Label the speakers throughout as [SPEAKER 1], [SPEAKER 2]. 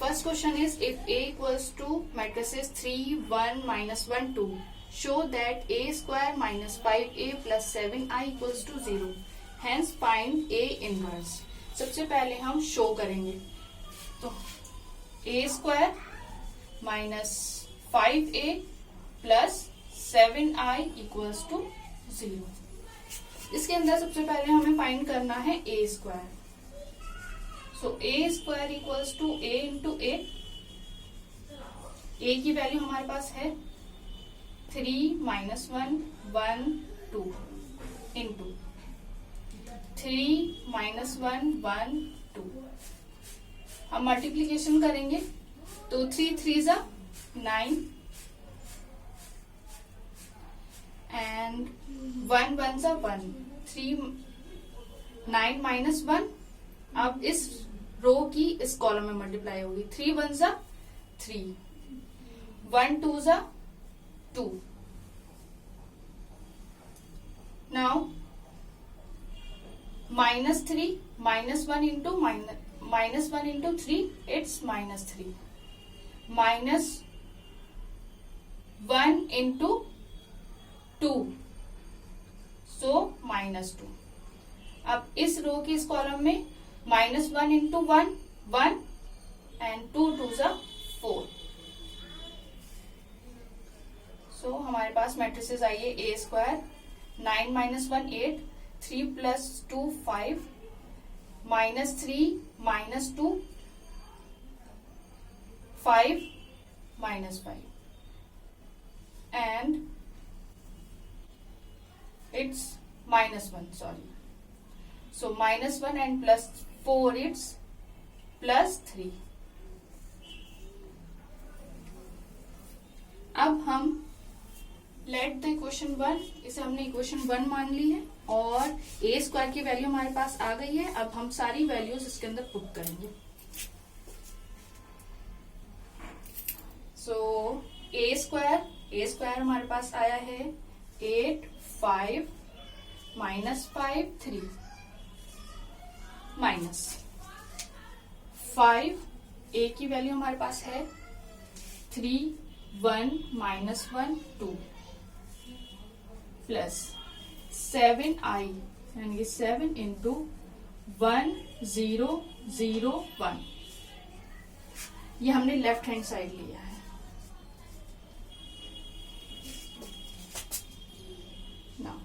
[SPEAKER 1] first question is, if A equals to matrices 3, 1, -1, 2, show that A square minus 5A plus 7I equals to 0. Hence find A inverse. सबसे पहले हम show करेंगे, तो A square minus 5A plus 7I equals to 0. इसके अंदर सबसे पहले हमें फाइंड करना है A square. So A square equals to A into A. A की वैल्यू हमारे पास है 3 -1 1 2 into 3 -1 1 2. हम मल्टीप्लीकेशन करेंगे तो 3 3 जा 9 and 1 1 जा 1. 3 9 -1 अब इस रो की इस कॉलम में मल्टीप्लाई होगी. 3 1 जा 3, 1 2 जा 2. Now -3 -1 into -1 into 3, it's -3. -1 into 2, so -2. अब इस रो की इस कॉलम में -1 into 1 1 and 2 2 जा 4. सो हमारे पास मैट्रिसेस आई है A square 9 -1 8, 3 + 2 5, -3 -2 5 -5 and it's -1, sorry. So -1 and +4, it's +3. अब हम लेट द इक्वेशन 1, इसे हमने इक्वेशन 1 मान ली है और A स्क्वायर की वैल्यू हमारे पास आ गई है. अब हम सारी वैल्यूज इसके अंदर पुट करेंगे. सो A स्क्वायर हमारे पास आया है 8 5 -5 3 -5. A की वैल्यू हमारे पास है 3 1 -1 2 प्लस 7I, यानी 7 into 1 0 0 1. ये हमने लेफ्ट हैंड साइड लिया है. नाउ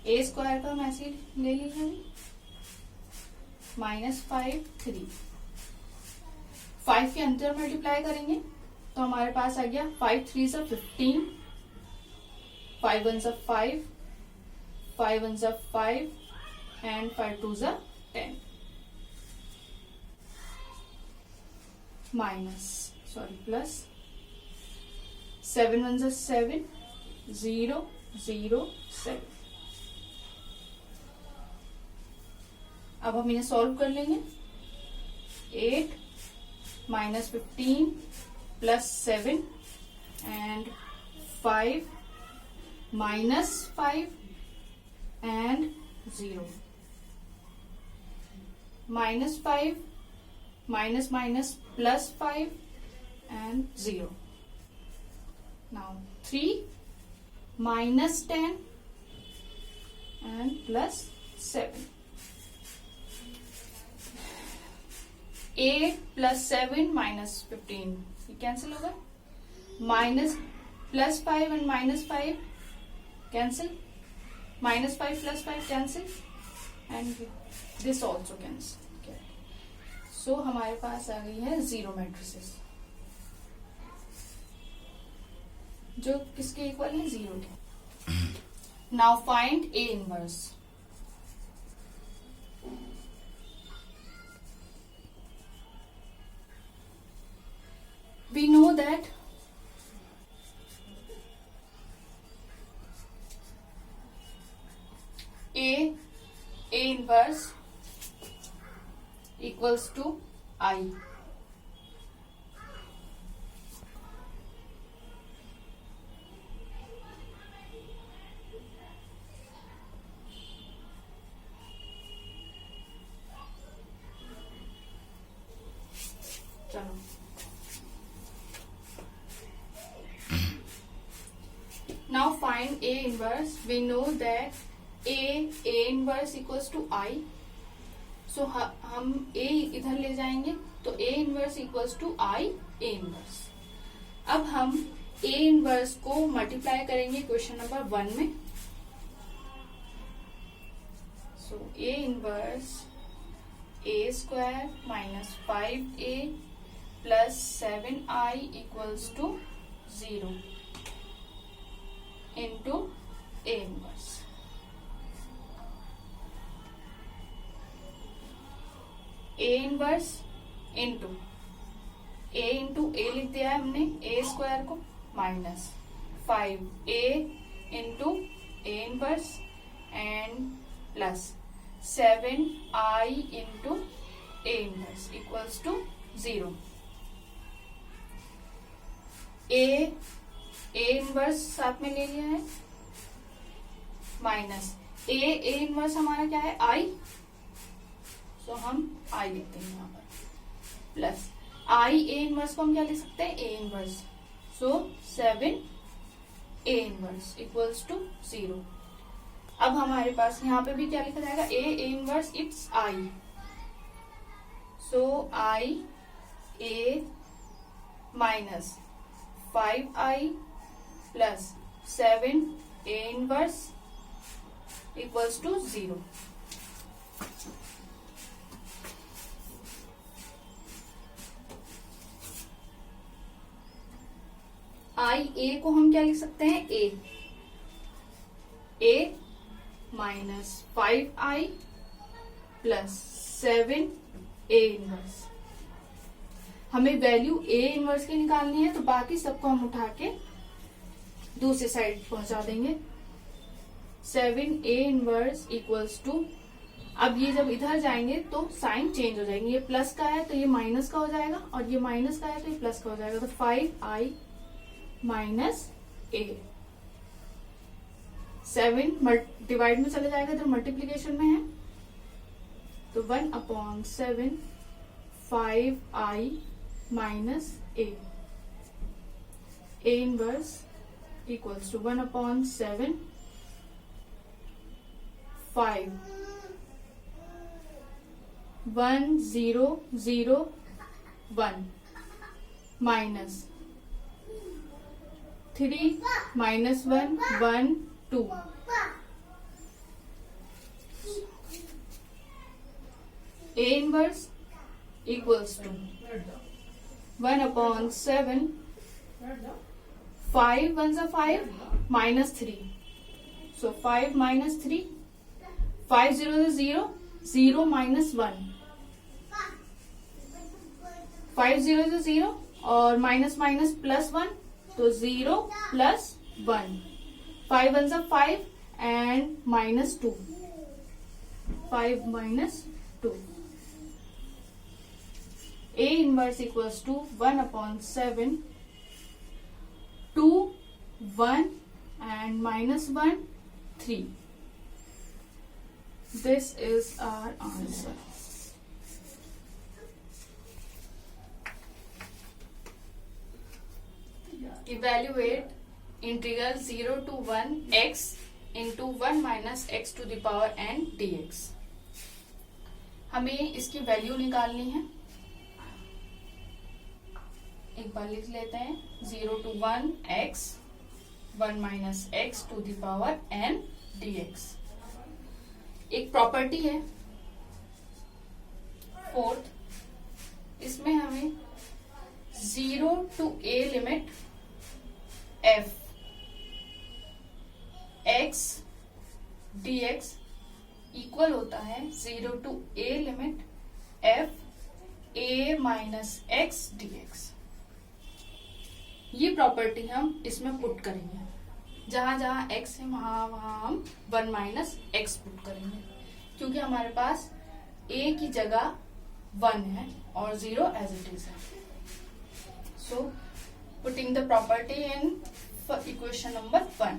[SPEAKER 1] A स्क्वायर का हम ऐसे ले लिया है -5 3. 5 के अंदर मल्टीप्लाई करेंगे तो हमारे पास आ गया 5 3 से 15, 5 1 से 5, 5 1 से 5 and 5 2 से 10. प्लस 7 1 से 7, 0 0 7. अब हम इन्हें सॉल्व कर लेंगे. 8 -15 + 7 and 5 -5 and 0. -5 +5 and 0. Now 3 -10 and +7. 8 + 7 -15, ये कैंसिल होगा. +5 and -5 cancel, -5 + 5 cancel and this also cancel. Okay. So हमारे पास आ गई है 0 मैट्रिसेस जो किसके इक्वल है 0 के. Now find A inverse. We know that A inverse equals to I. चलो now find A inverse. We know that A inverse equals to I. So हम A इधर ले जाएंगे तो A inverse equals to I A inverse. अब हम A inverse को multiply करेंगे क्वेश्चन नंबर 1 में. So A inverse A square minus 5A plus 7I equals to 0 into A inverse. A inverse into A लिख दिया है हमने A स्क्वायर को minus 5A into A inverse and plus 7I into A inverse equals to 0. A inverse साथ में ले लिया है माइनस A इनवर्स हमारा क्या है I. सो हम I लिखते हैं यहाँ पर प्लस I A इनवर्स को हम क्या लिख सकते हैं A inverse. So 7 A inverse equals to 0. अब हमारे पास यहाँ पे भी क्या लिखा जाएगा A inverse it's I. So I A minus 5I plus 7 A inverse equals to 0. I A को हम क्या लिख सकते हैं A minus 5I plus 7 A inverse. हमें वैल्यू A इनवर्स की निकालनी है तो बाकी सबको हम उठा के दूसरी साइड पहुंचा देंगे. 7A इनवर्स इक्वल्स टू, अब ये जब इधर जाएंगे तो साइन चेंज हो जाएंगे. ये प्लस का है तो ये माइनस का हो जाएगा और ये माइनस का है तो ये प्लस का हो जाएगा. तो 5I माइनस A. 7 डिवाइड में चले जाएगा तो मल्टीप्लीकेशन में है तो 1/7 5I minus A. A inverse equals to 1/7 5 1 0 0 1 minus 3 minus 1 1 2. A inverse equals to 1/7 5 1s are 5 minus 3. So 5 minus 3, 5 0 is 0, 0 minus 1. 5 0 is 0 और minus minus plus 1 तो 0 plus 1. 5 1s are 5 and minus 2. 5 minus 2. A inverse equals to 1/7 2 1 and minus 1 3. This is our answer. Evaluate integral 0 to 1 x into 1 minus x to the power n dx. हमें इसकी value निकालनी है. एक बार लिख लेते हैं 0 to 1 x 1 minus x to the power n dx. एक property है 4th, इसमें हमें 0 to a limit f x dx equal होता है 0 to a limit f a minus x dx. ये प्रॉपर्टी हम इसमें पुट करेंगे. जहां जहां x है वहां वहां हम 1 माइनस x पुट करेंगे क्योंकि हमारे पास a की जगह 1 है और 0 एज इट इज है. So putting the property in equation number 1.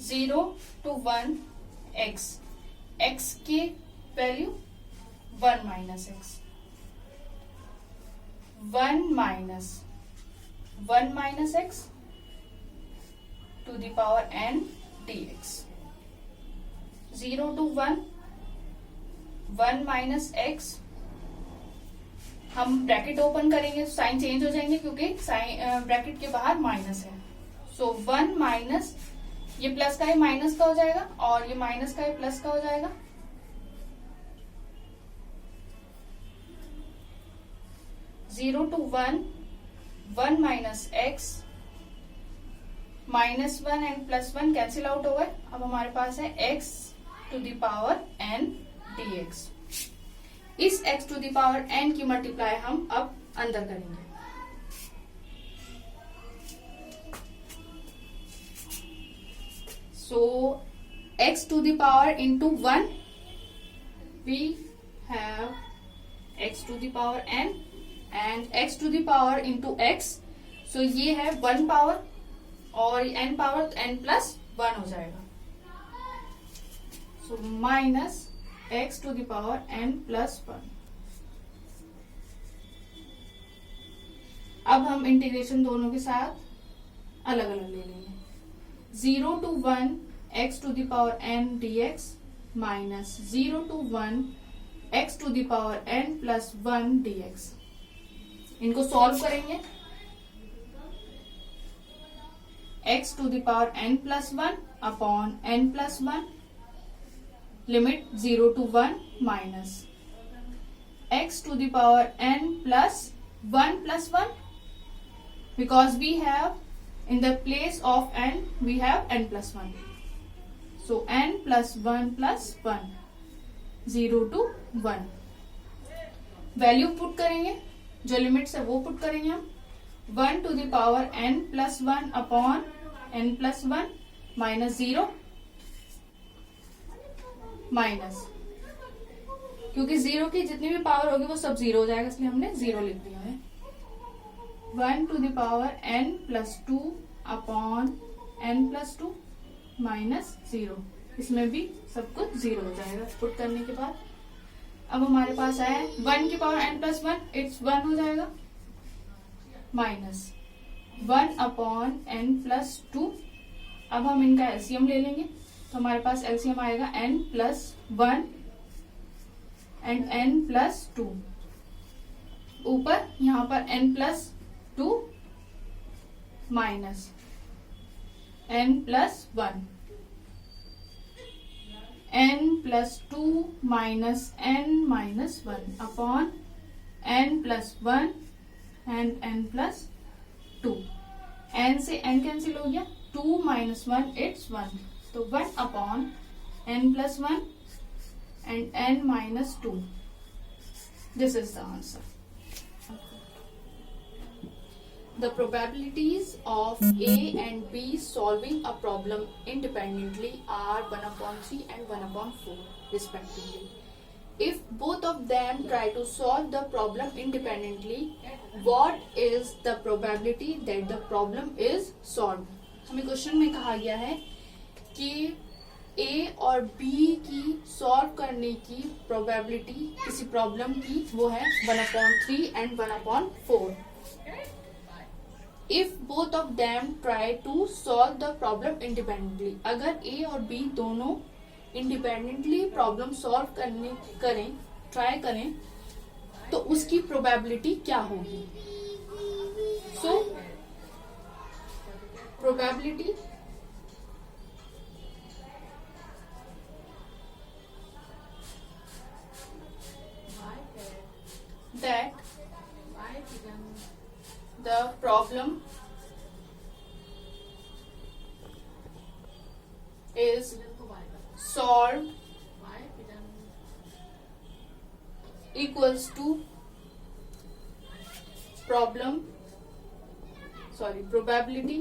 [SPEAKER 1] 0 to 1 x, x की value 1 minus x 1 minus x to the power n dx. 0 to 1 minus x, हम ब्रैकेट ओपन करेंगे तो साइन चेंज हो जाएंगे क्योंकि साइन ब्रैकेट के बाहर माइनस है. सो 1 माइनस, ये प्लस का ही माइनस का हो जाएगा और ये माइनस का ही प्लस का हो जाएगा. 0 to 1 minus x, minus 1 and plus 1 cancel out हो गए. अब हमारे पास है x to the power n dx. इस x to the power n की मल्टीप्लाई हम अब अंदर करेंगे. So x to the power into 1, we have x to the power n and x to the power into x. So ये है 1 power और n power तो n प्लस 1 हो जाएगा. So minus x to the power n plus 1. अब हम integration दोनों के साथ अलग अलग ले लेंगे. 0 to 1 x to the power n dx minus 0 to 1 x to the power n plus 1 dx. इनको सॉल्व करेंगे. x to the power n plus 1 upon n plus 1, limit 0 to 1 minus x to the power n plus 1 plus 1, because we have in the place of n we have n plus 1. So n plus 1 plus 1, 0 to 1. Value put करेंगे, जो limits है वो put करेंगे हम. 1 to the power n plus 1 upon n plus 1 minus 0 minus, क्योंकि 0 की जितनी भी पावर होगी वो सब 0 हो जाएगा, इसलिए हमने 0 लिख दिया है. 1 to the power n plus 2 upon n plus 2 minus 0. इसमें भी सब कुछ 0 हो जाएगा पुट करने के बाद. अब हमारे पास आया 1 की पावर n प्लस 1, इट्स 1 हो जाएगा माइनस 1 अपॉन n प्लस 2. अब हम इनका एलसीएम ले लेंगे तो हमारे पास एलसीएम आएगा n plus 1 and n plus 2. ऊपर यहाँ पर n plus 2 minus n plus 1, n plus 2 minus n minus 1 upon n plus 1 and n plus 2. n से n कैंसिल हो गया, 2 माइनस 1 इट्स 1. तो 1 upon n plus 1 and n minus 2. This is the answer. The probabilities of A and B solving a problem independently are 1/3 and 1/4 respectively. If both of them try to solve the problem independently, what is the probability that the problem is solved? हमें question में कहा गया है कि A और B की solve करने की प्रोबेबिलिटी किसी प्रॉब्लम की वो है 1/3 and 1/4. If both of them try to solve the problem independently, अगर A और B दोनों independently प्रॉब्लम सॉल्व ट्राई करें तो उसकी प्रोबेबिलिटी क्या होगी? So probability that the problem is solved equals to probability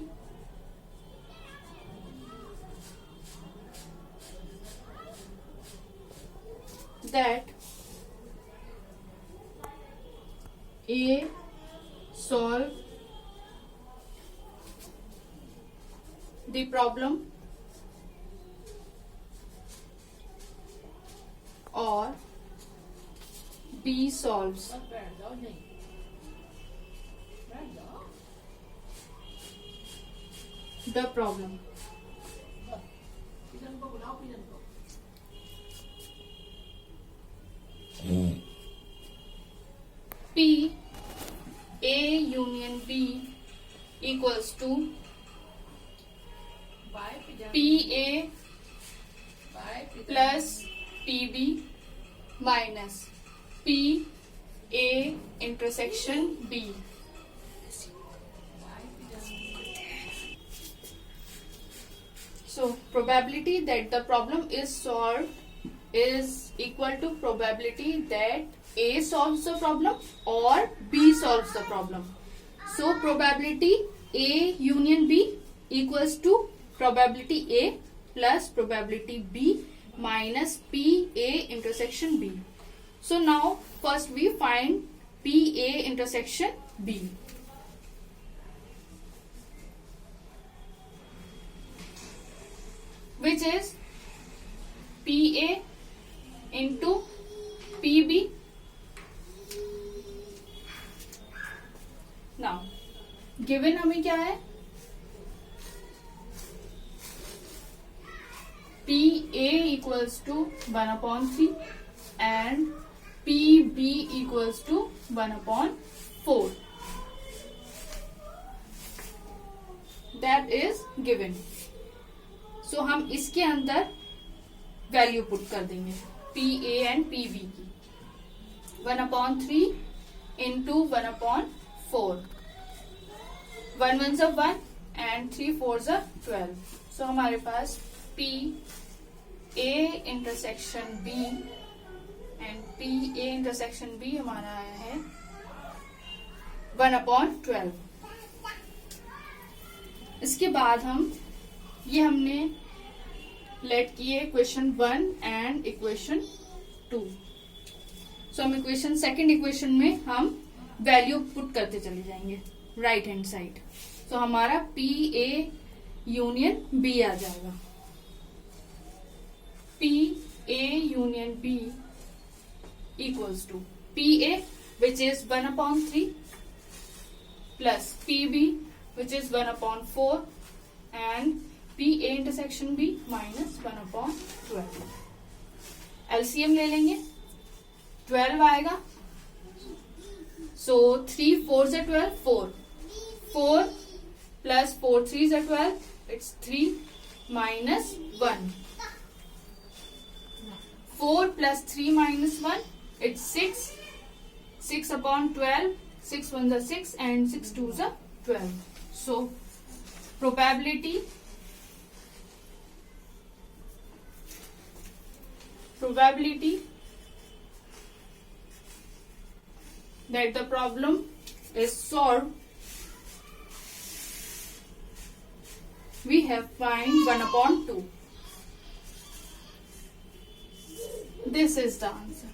[SPEAKER 1] that A solve the problem or B solves the problem. P A union B equals to PA plus PB minus PA intersection B. So probability that the problem is solved is equal to probability that A solves the problem or B solves the problem. So probability A union B equals to probability A plus probability B minus PA intersection B. So now first we find PA intersection B. Which is PA into PB. Now given हमें क्या है, PA equals to 1/3 and PB equals to 1/4. That is given. So हम इसके अंदर value put कर देंगे PA and PB की. 1/3 into 1/4. 1 1s are 1 and 3 4s are 12. So हमारे पास PA intersection B and PA intersection B हमारा आया है 1/12. इसके बाद हम ये हमने लेट किए इक्वेशन 1 एंड इक्वेशन 2. सो हम इक्वेशन सेकंड इक्वेशन में हम वैल्यू पुट करते चले जाएंगे राइट हैंड साइड. तो हमारा PA यूनियन B आ जाएगा. PA union B equals to PA which is 1/3 plus PB which is 1/4 and PA intersection B minus 1/12. LCM ले लेंगे, 12 आएगा. So 3 4s are 12, 4. 4 plus 4 3s are 12. It's 3 minus 1. 4 plus 3 minus 1. It's 6. 6/12. 6 1s are 6 and 6 2s are 12. So probability that the problem is solved, we have find 1/2. This is the answer.